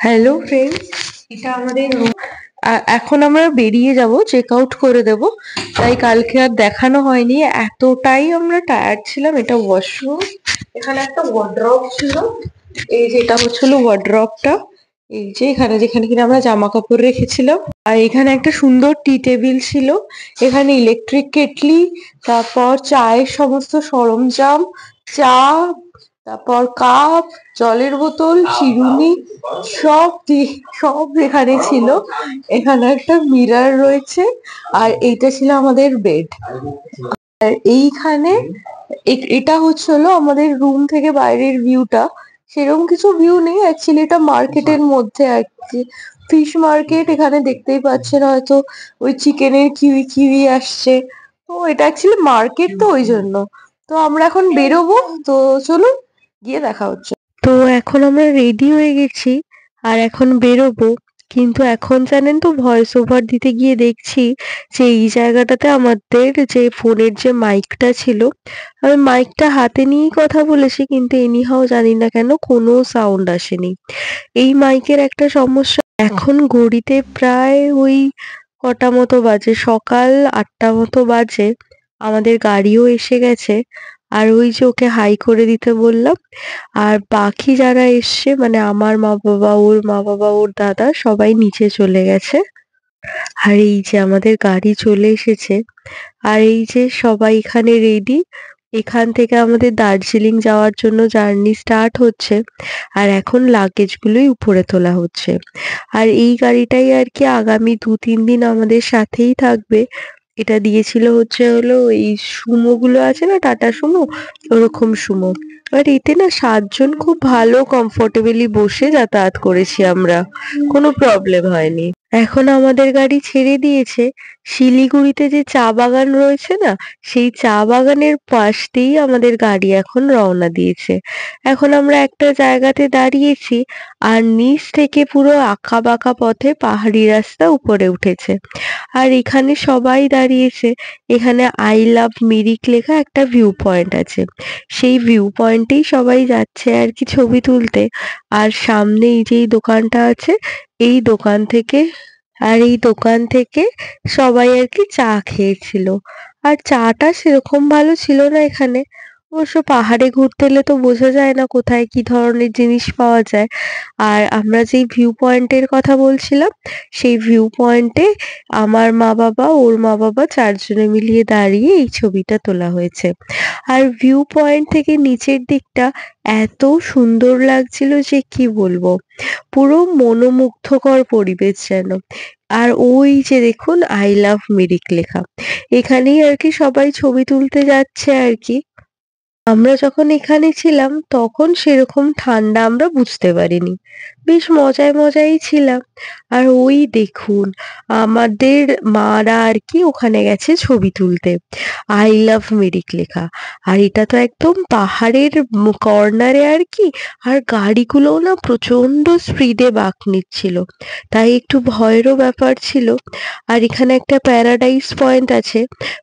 Hello friends, এটা আমাদের এখন আমরা বেরিয়ে যাব, চেক আউট করে দেব। তাই কালকে আর দেখানো হয়নি, এতটাই আমরা টায়ার্ড ছিলাম। এটা ওয়াশরুম, এখানে একটা ওয়ার্ড্রপ ছিল। এই যে এটা হচ্ছিল ওয়ার্ড্রপটা, এই যে এখানে যেখানে কিনা আমরা জামা কাপড় রেখেছিলাম। আর এখানে একটা সুন্দর টি টেবিল ছিল, এখানে ইলেকট্রিক কেটলি, তারপর চায়ের সমস্ত সরঞ্জাম, চা, তারপর কাপ, জলের বোতল, চিরুনি, সব এখানে ছিল। এখানে একটা মিরর রয়েছে, আর এইটা ছিল আমাদের বেড। আর এইখানে এটা হচ্ছিল আমাদের রুম থেকে বাইরের ভিউটা। সেরকম কিছু ভিউ নেই, অ্যাকচুয়ালি এটা মার্কেটের মধ্যে আর কি, ফিশ মার্কেট। এখানে দেখতেই পাচ্ছেন হয়তো ওই চিকেনের কিউই কিউই আসছে। তো এটা অ্যাকচুয়ালি মার্কেট, তো ওই জন্য। তো আমরা এখন বেরোবো, তো চলুন গিয়ে দেখা হচ্ছে। তো এখন আমরা রেডি হয়ে গেছি আর এখন বেরোবো। কিন্তু এখন জানেন তো, ভয়েস ওভার দিতে গিয়ে দেখছি যে এই জায়গাটাতে আমাদের যে ফোনের যে মাইকটা ছিল, আমি মাইকটা হাতে নিয়েই কথা বলেছি, কিন্তু এনিহাও জানি না কেন কোনো সাউন্ড আসেনি। এই মাইকের একটা সমস্যা। এখন ঘড়িতে প্রায় ওই কটা মতো বাজে, সকাল ৮টা মতো বাজে। আমাদের গাড়িও এসে গেছে, আর ওই যে ওকে হাই করে দিতে বললাম। আর বাকি যারা এসছে, মানে আমার মা বাবা, ওর মা বাবা, ওর দাদা, সবাই নিচে চলে গেছে। আর এই যে আমাদের গাড়ি চলে এসেছে, আর এই যে সবাই এখানে রেডি। এখান থেকে আমাদের দার্জিলিং যাওয়ার জন্য জার্নি স্টার্ট হচ্ছে। আর এখন লাগেজ গুলোই উপরে তোলা হচ্ছে। আর এই গাড়িটাই আর কি আগামী ২-৩ দিন আমাদের সাথেই থাকবে। এটা দিয়েছিল হলো এই সুমো গুলো আছে না, টাটা সুমো, ওরকম সুমো। আর এতে না ৭ জন খুব ভালো কমফোর্টেবলি বসে যাতায়াত করেছি আমরা, কোনো প্রবলেম হয়নি। এখন আমাদের গাড়ি ছেড়ে দিয়েছে শিলিগুড়িতে যে চা বাগান রয়েছে না, সেই চা বাগানের পাশ দিয়েই আমাদের গাড়ি এখন রওনা দিয়েছে। এখন আমরা একটা জায়গাতে দাঁড়িয়েছি, আর নিচ থেকে পুরো আঁকা বাঁকা পথে পাহাড়ি রাস্তা উপরে উঠেছে। আর এখানে সবাই দাঁড়িয়েছে। এখানে আই লাভ মিরিক লেখা একটা ভিউ পয়েন্ট আছে, সেই ভিউ পয়েন্টেই সবাই যাচ্ছে আর কি ছবি তুলতে। আর সামনে এই যে এই দোকানটা আছে, এই দোকান থেকে এই দোকান থেকে সবাই আর কি চা খেয়েছিল। আর চাটা সেরকম ভালো ছিল না এখানে। অবশ্য পাহাড়ে ঘুরতে এলে তো বোঝা যায় না কোথায় কি ধরনের জিনিস পাওয়া যায়। আর আমরা যেই ভিউ পয়েন্টের কথা বলছিলাম, সেই ভিউ পয়েন্টে আমার মা বাবা, ওর মা বাবা ৪ জনে মিলিয়ে দাঁড়িয়ে এই ছবিটা তোলা হয়েছে। আর ভিউ পয়েন্ট থেকে নিচের দিকটা এত সুন্দর লাগছিল যে কি বলবো, পুরো মনোমুগ্ধকর পরিবেশ যেন। আর ওই যে দেখুন আই লাভ মিরিক লেখা, এখানেই আর কি সবাই ছবি তুলতে যাচ্ছে আর কি। আমরা যখন এখানে ছিলাম তখন সেরকম ঠান্ডা আমরা বুঝতে পারিনি, বেশ মজায় মজাই ছিলাম। আর ওই দেখুন আমাদের মারা আর কি ওখানে গেছে ছবি তুলতে, আই লাভ মিরিক লেখা। আর এটা তো একদম পাহাড়ের কর্নারে আর কি। আর গাড়িগুলোও না প্রচন্ড স্পিডে বাঁক নিচ্ছিল, তাই একটু ভয়েরও ব্যাপার ছিল। আর এখানে একটা প্যারাডাইস পয়েন্ট আছে,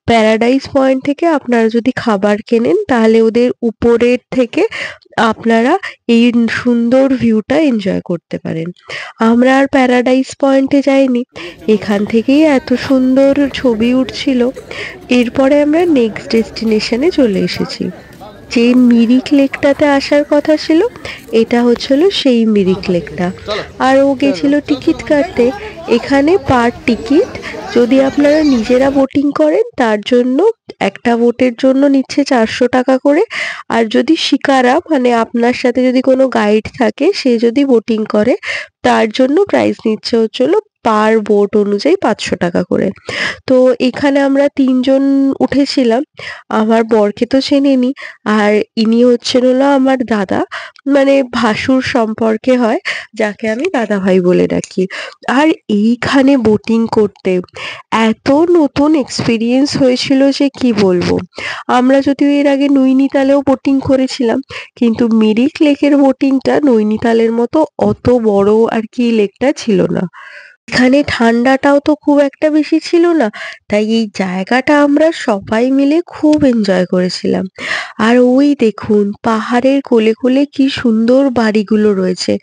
প্যারাডাইস পয়েন্ট থেকে আপনারা যদি খাবার কেনেন তাহলে ওদের উপরের থেকে আপনারা এই সুন্দর ভিউটা এনজয় করতে পারেন। আমরা আর প্যারাডাইস পয়েন্টে যাইনি, এখান থেকেই এত সুন্দর ছবি উঠছিল। এরপরে আমরা নেক্সট ডেস্টিনেশনে চলে এসেছি। যে মিরিক লেকটাতে আসার কথা ছিল, এটা হচ্ছিল সেই মিরিক লেকটা। আর ও গেছিল টিকিট কাটতে। এখানে পার টিকিট যদি আপনারা নিজেরা বোটিং করেন তার জন্য একটা বোটের জন্য নিচ্ছে ৪০০ টাকা করে। আর যদি শিকারা মানে আপনার সাথে যদি কোনো গাইড থাকে, সে যদি বোটিং করে, তার জন্য প্রাইস নিচ্ছে হচ্ছিল পার বোট অনুযায়ী ৫০০ টাকা করে। তো এখানে আমরা ৩ জন উঠেছিলাম। আমার বরকে তো চেনেনই, আর ইনি হচ্ছেন হলো আমার দাদা, মানে ভাসুর সম্পর্কে হয়, যাকে আমি দাদাভাই বলে ডাকি। আর এইখানে বোটিং করতে এত নতুন এক্সপেরিয়েন্স হয়েছিল যে কি বলবো। আমরা যদিও এর আগে নৈনিতালেও বোটিং করেছিলাম, কিন্তু মিরিক লেকের বোটিংটা নৈনিতালের মতো অত বড় আর কি লেকটা ছিল না। এখানে ঠান্ডাটাও তো খুব একটা বেশি ছিল না, তাই এই জায়গাটা আমরা সবাই মিলে খুব এনজয় করেছিলাম। আর ওই দেখুন পাহাড়ের কোলে কোলে কি সুন্দর বাড়িগুলো রয়েছে,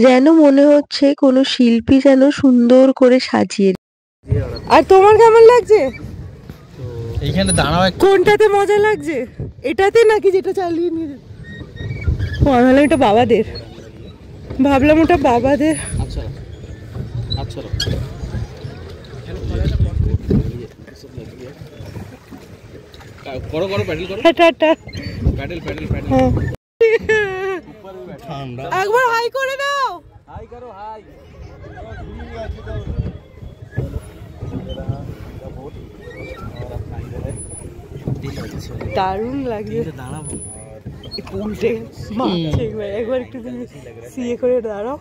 যেন মনে হচ্ছে কোনো শিল্পী যেন সুন্দর করে সাজিয়ে। আর তোমার কেমন লাগছে? এইখানে দাঁড়াও, কোনটাতে মজা লাগছে, এটাতে নাকি যেটা চালিয়ে নিয়ে? ভাবলাম এটা বাবাদের, ভাবলাম ওটা বাবাদের। আচ্ছা আচ্ছা করো করো, প্যাডেল করো, প্যাডেল প্যাডেল প্যাডেল। একবার হাই করে দাও। হাই করো, হাই। দারুণ লাগছে। দাঁড়াবো উল্টে একবার একটু সিয়ে করে দাঁড়াও।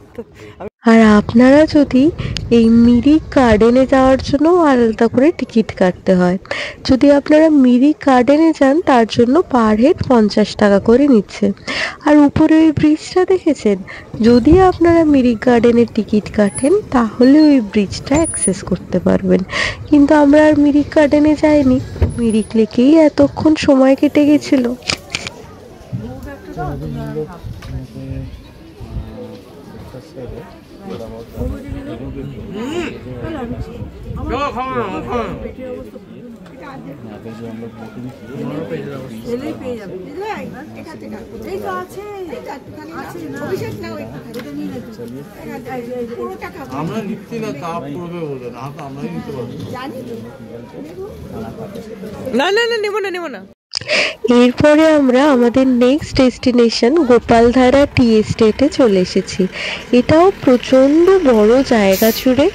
আর আপনারা যদি এই মিরিক গার্ডেনে যাওয়ার জন্য আলাদা করে টিকিট কাটতে হয়। যদি আপনারা মিরিক গার্ডেনে যান তার জন্য পার হেড 50 টাকা করে নিচ্ছে। আর উপরে ওই ব্রিজটা দেখেছেন, যদি আপনারা মিরিক গার্ডেনের টিকিট কাটেন তাহলে ওই ব্রিজটা অ্যাক্সেস করতে পারবেন। কিন্তু আমরা আর মিরিক গার্ডেনে যাইনি, মিরিক লেকেই এতক্ষণ সময় কেটে গেছিল। আমরা নিচ্ছি না, তা করবে বলে না, আমরা নিতে পারবো। না না না, নেবো না নেবো না। এরপরে আমরা আমাদের নেক্সট ডেস্টিনেশন গোপালধারা টি এস্টেটে চলে এসেছি। এটাও প্রচণ্ড বড় জায়গা জুড়ে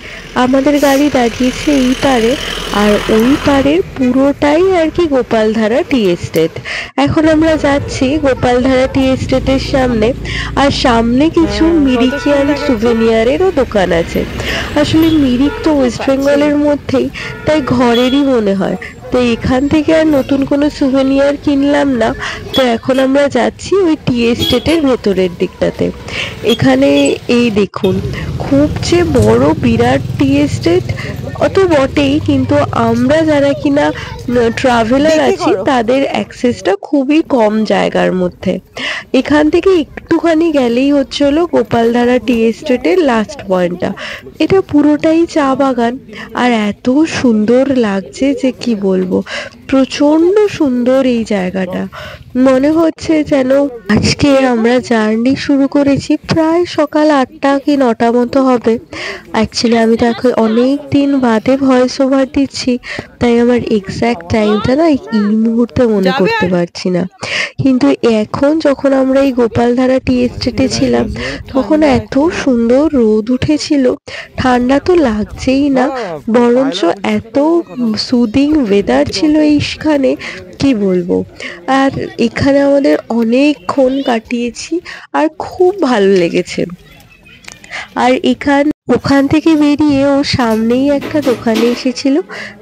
আমাদের গাড়ি দাঁড়িয়েছে এই পারে, আর ওই পারের পুরোটাই আর কি গোপালধারা টি এস্টেট। এখন আমরা যাচ্ছি গোপালধারা টি এস্টেটের সামনে, আর সামনে কিছু মিরিকিয়ান সুভেনিয়ারেরও দোকান আছে। আসলে মিরিক তো ওয়েস্ট বেঙ্গলের মধ্যেই, তাই ঘরেরই মনে হয়। তো এখান থেকে আর নতুন কোনো সুভেনিয়ার কিনলাম না। তো এখন আমরা যাচ্ছি ওই টি এস্টেটের ভেতরের দিকটাতে। এখানে এই দেখুন খুব যে বড় বিরাট টি এস্টেট অত বটেই, কিন্তু আমরা যারা কিনা ট্রাভেলার আছি তাদের অ্যাক্সেসটা খুবই কম জায়গার মধ্যে। এখান থেকে একটুখানি গেলেই হচ্ছে হলো গোপালধারা টি এস্টেটের লাস্ট পয়েন্টটা। এটা পুরোটাই চা বাগান, আর এত সুন্দর লাগছে যে কি বলবো, প্রচন্ড সুন্দর এই জায়গাটা। মনে হচ্ছে যেন আজকে আমরা জার্নি শুরু করেছি প্রায় সকাল 8টা কি 9টা মতো হবে। অ্যাকচুয়ালি আমি তো এখন অনেক দিন বাদে ভয়েস ওভার দিচ্ছি, তাই আমার এক্স্যাক্ট টাইমটা না এই মুহূর্তে মনে করতে পারছি না। কিন্তু এখন যখন আমরা এই গোপালধারা টি এস্টেটে ছিলাম তখন এত সুন্দর রোদ উঠেছিল, ঠান্ডা তো লাগছেই না, বরঞ্চ এত সুদিং ওয়েদার ছিল এইখানে কি বলবো। আর এখানে আমাদের অনেকক্ষণ কাটিয়েছি আর খুব ভালো লেগেছে। আর ওখান থেকে বেরিয়ে ও সামনেই একটা দোকানে এসেছিল,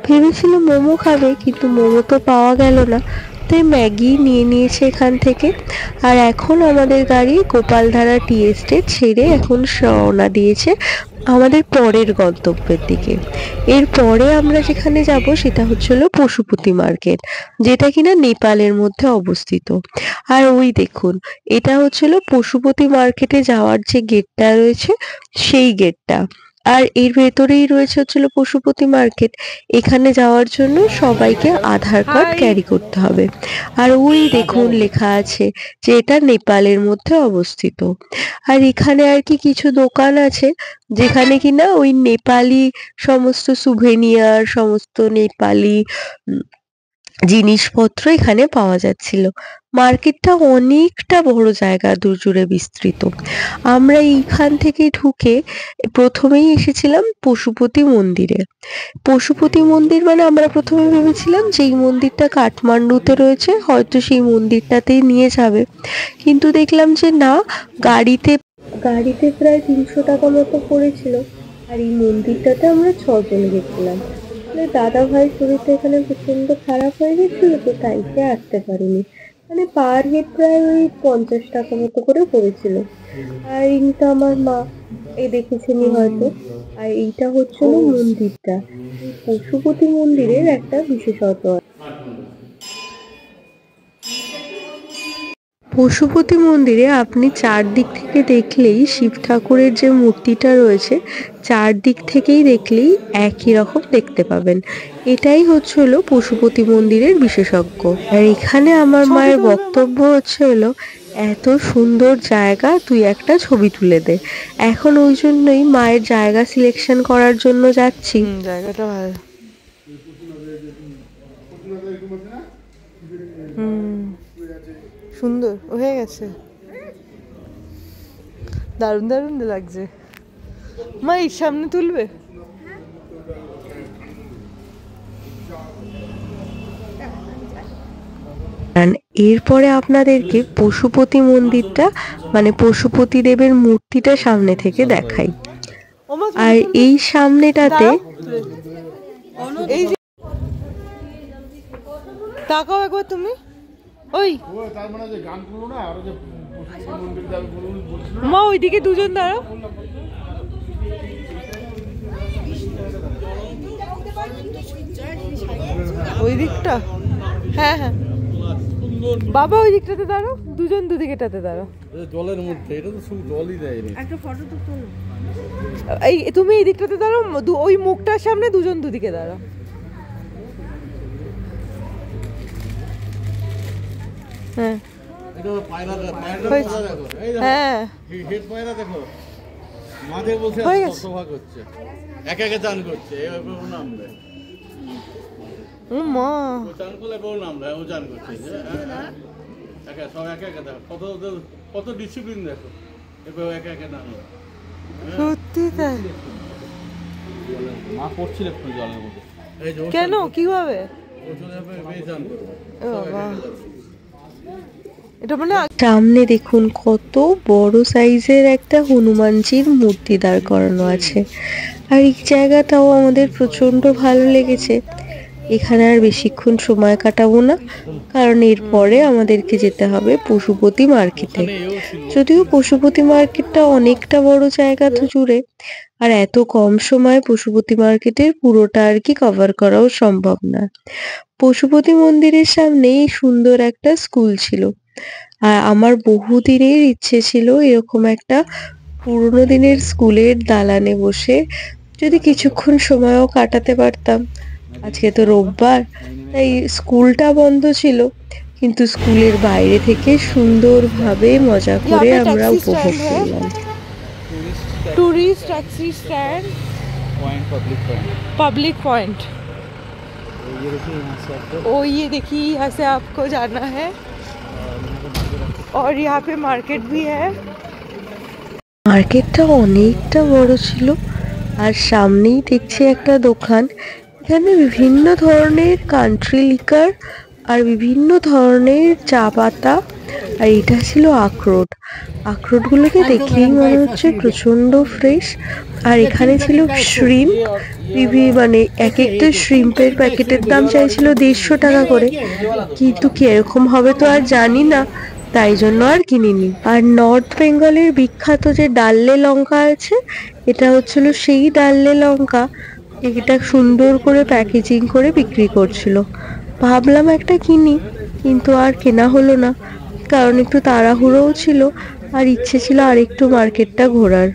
ভেবেছিল মোমো খাবে, কিন্তু মোমো তো পাওয়া গেল না, তাই ম্যাগি নিয়ে নিয়েছে এখান থেকে। আর এখন আমাদের গাড়ি গোপালধারা টি এস্টেট ছেড়ে এখন রওনা দিয়েছে আমাদের পরের গন্তব্যের দিকে। এরপরে আমরা যেখানে যাব সেটা হচ্ছিল পশুপতি মার্কেট, যেটা কিনা নেপালের মধ্যে অবস্থিত। আর ওই দেখুন এটা হচ্ছিল পশুপতি মার্কেটে যাওয়ার যে গেটটা রয়েছে সেই গেটটা। আর এর ভেতরেই রয়েছে হচ্ছিল পশুপতি মার্কেট। এখানে যাওয়ার জন্য সবাইকে আধার কার্ড ক্যারি করতে হবে। আর ওই দেখুন লেখা আছে যে এটা নেপালের মধ্যে অবস্থিত। আর এখানে আর কি কিছু দোকান আছে যেখানে কিনা ওই নেপালি সমস্ত সুভেনিয়ার, সমস্ত নেপালি জিনিসপত্র এখানে পাওয়া যাচ্ছিল। মার্কেটটা অনেকটা বড় জায়গা জুড়ে বিস্তৃত। আমরা এইখান থেকে ঢুকে প্রথমেই এসেছিলাম পশুপতি মন্দিরে। পশুপতি মন্দির মানে আমরা প্রথমে ভেবেছিলাম যে এই মন্দিরটা কাঠমান্ডুতে রয়েছে, হয়তো সেই মন্দিরটাতেই নিয়ে যাবে, কিন্তু দেখলাম যে না, গাড়িতে প্রায় 300 টাকা মতো পড়েছিল। আর এই মন্দিরটাতে আমরা 6 জন গেছিলাম। দাদা ভাই শরীরটা এখানে প্রচন্ড খারাপ হয়ে গেছিল, তো তাই সে আসতে পারিনি। মানে পার হেড প্রায় ওই 50 টাকা মতো করে পড়েছিল। আর ইনি তো আমার মা, এই দেখেছেনই হয়তো। আর এইটা হচ্ছিল মন্দিরটা। এই পশুপতি মন্দিরের একটা বিশেষত্ব আছে। পশুপতি মন্দিরে আপনি চারদিক থেকে দেখলেই শিব ঠাকুরের যে মূর্তিটা রয়েছে চারদিক থেকেই দেখলেই একই রকম দেখতে পাবেন। এটাই হচ্ছিল পশুপতি মন্দিরের বিশেষজ্ঞ। আর এখানে আমার মায়ের বক্তব্য হচ্ছিল, এত সুন্দর জায়গা, তুই একটা ছবি তুলে দে। এখন ওই জন্যই মায়ের জায়গা সিলেকশন করার জন্য যাচ্ছি। জায়গাটা ভালো। সুন্দর হয়ে গেছে, দারুণ দারুণ লাগছে। মা এই সামনে তুলবে। এরপরে আপনাদেরকে পশুপতি মন্দিরটা মানে পশুপতি দেবের মূর্তিটা সামনে থেকে দেখাই। আর এই সামনেটাতে এই তাকাও একবার তুমি, ওই মা ওইদিকে দুজন দাঁড়াও। ওই দিকটা, হ্যাঁ হ্যাঁ বাবা ওই দিকটাতে দাঁড়াও, দুজন দুদিকেটাতে দাঁড়াও। জলের মধ্যে এটা তো শুধু জলই দেয়। একটা ফটো তো তোলো। এই তুমি এই দিকটাতে দাঁড়াও, ওই মুখটার সামনে দুজন দুদিকে দাঁড়াও। হ্যাঁ এটা পায়রা দেখো, এই দেখো, হ্যাঁ হেড পায়রা দেখো, মাঝে বসে তত্ত্বভাগ হচ্ছে, একা একা চান করছে। এইভাবে ও নামবে, ও মা ও চান করলে ও নামবে, ও চান করছে একা, সব একা একা দেখো, কত ডিসিপ্লিন দেখো, এভাবে একা একা নামবে। সত্যি তাই? মা পড়ছিল একটু জলের মধ্যে। এই যে কেন, কিভাবে? ও চলে যাবে, এই চান করবে। এটা মানে সামনে দেখুন কত বড় সাইজের একটা হনুমানজির মূর্তি দাঁড় করানো আছে। আর এই জায়গাটাও আমাদের প্রচন্ড ভালো লেগেছে। এখানে আর বেশিক্ষণ সময় কাটাবো না, কারণ এরপরে আমাদেরকে যেতে হবে পশুপতি মার্কেটে। যদিও পশুপতি মার্কেটটা অনেকটা বড় জায়গা তো জুড়ে, আর এত কম সময়ে পশুপতি মার্কেটের পুরোটা আর কি কভার করাও সম্ভব না। পশুপতি মন্দিরের সামনেই সুন্দর একটা স্কুল ছিল, আর আমার বহুদিনের ইচ্ছে ছিল এরকম একটা পুরোনো দিনের স্কুলের দালানে বসে যদি কিছুক্ষণ সময়ও কাটাতে পারতাম। আজকে তো রোববার, তাই স্কুলটা বন্ধ ছিল, কিন্তু স্কুলের বাইরে থেকে সুন্দরভাবে মজা করে আমরা উপভোগ করলাম। Tourist taxi stand public point. ओ ये देखिए, यहाँ से आपको जाना है और यहाँ पे मार्केट भी है। মার্কেটটা অনেকটা বড় ছিল, আর সামনেই দেখছি একটা দোকান। এখানে বিভিন্ন ধরনের কান্ট্রি লিকার আর বিভিন্ন ধরনের চা পাতা, আর এটা ছিল আখরোট। আখরোটগুলোকে দেখেই মনে হচ্ছে প্রচন্ড ফ্রেশ। আর এখানে ছিল শ্রিম্প, মানে এক একটা শ্রিম্পের প্যাকেটের দাম চাইছিল 150 টাকা করে, কিন্তু কিরকম হবে তো আর জানি না, তাই জন্য আর কিনিনি। আর নর্থ বেঙ্গলের বিখ্যাত যে ডাললে লঙ্কা আছে, এটা হচ্ছিল সেই ডাললে লঙ্কা। এটা সুন্দর করে প্যাকেজিং করে বিক্রি করছিল। ভাবলাম একটা কিনি, কিন্তু আর কেনা হলো না, কারণ একটু তাড়াহুড়োও ছিল আর ইচ্ছে ছিল আর একটু মার্কেটটা ঘোরার।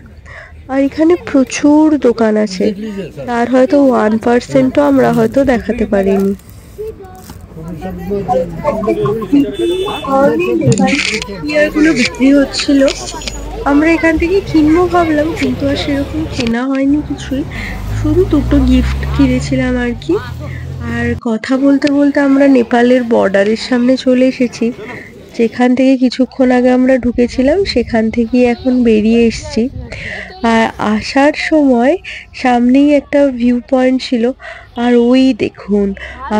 আর এখানে প্রচুর দোকান আছে, তার হয়তো 1%ও আমরা হয়তো দেখাতে পারিনি। ইয়ারগুলো বিক্রি হচ্ছিল, আমরা এখান থেকে কিনবো ভাবলাম, কিন্তু আর সেরকম কেনা হয়নি কিছুই, শুধু দুটো গিফট কিনেছিলাম আর কি। আর কথা বলতে বলতে আমরা নেপালের বর্ডারের সামনে চলে এসেছি। যেখান থেকে কিছুক্ষণ আগে আমরা ঢুকেছিলাম সেখান থেকেই এখন বেরিয়ে এসেছি। আর আসার সময় সামনেই একটা ভিউ পয়েন্ট ছিল, আর ওই দেখুন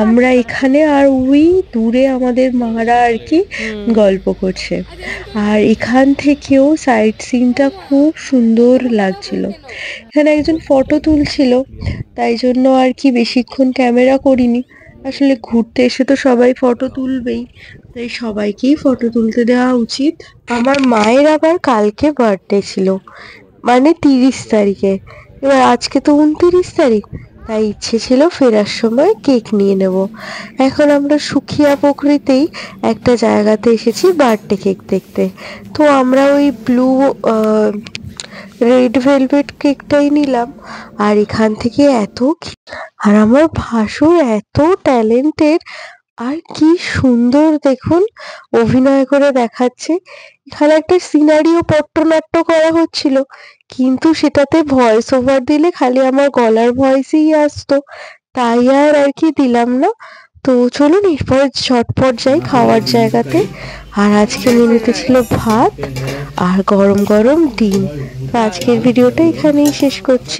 আমরা এখানে, আর ওই দূরে আমাদের মারা আর কি গল্প করছে। আর এখান থেকেও সাইট সিনটা খুব সুন্দর লাগছিল। এখানে একজন ফটো তুলছিল, তাই জন্য আর কি বেশিক্ষণ ক্যামেরা করিনি। আসলে ঘুরতে এসে তো সবাই ফটো তুলবেই, তাই সবাইকেই ফটো তুলতে দেওয়া উচিত। আমার মায়ের আবার কালকে বার্থডে ছিল, মানে 30 তারিখে। এবার আজকে তো 29 তারিখ, তাই ইচ্ছে ছিল ফেরার সময় কেক নিয়ে নেব। এখন আমরা সুখিয়া পুকুরিতেই একটা জায়গাতে এসেছি বার্থডে কেক দেখতে। তো আমরা ওই ব্লু রেড ভেলভেট কেকটাই নিলাম। আর এখান থেকে আর আমার ভাসুর এত ট্যালেন্টেড, আর কি সুন্দর দেখুন অভিনয় করে দেখাচ্ছে। এখানে একটা সিনারিও পট্টনাট্য করা হচ্ছিল, কিন্তু সেটাতে ভয়েস ওভার দিলে খালি আমার গলার ভয়েসই আসতো, তাই আর কি দিলাম না। তো চলুন এরপর ঝটপট যাই খাওয়ার জায়গাতে। আর আজকে মেনুতে ছিল ভাত আর গরম গরম ডিম। তো আজকের ভিডিওটা এখানেই শেষ করছি।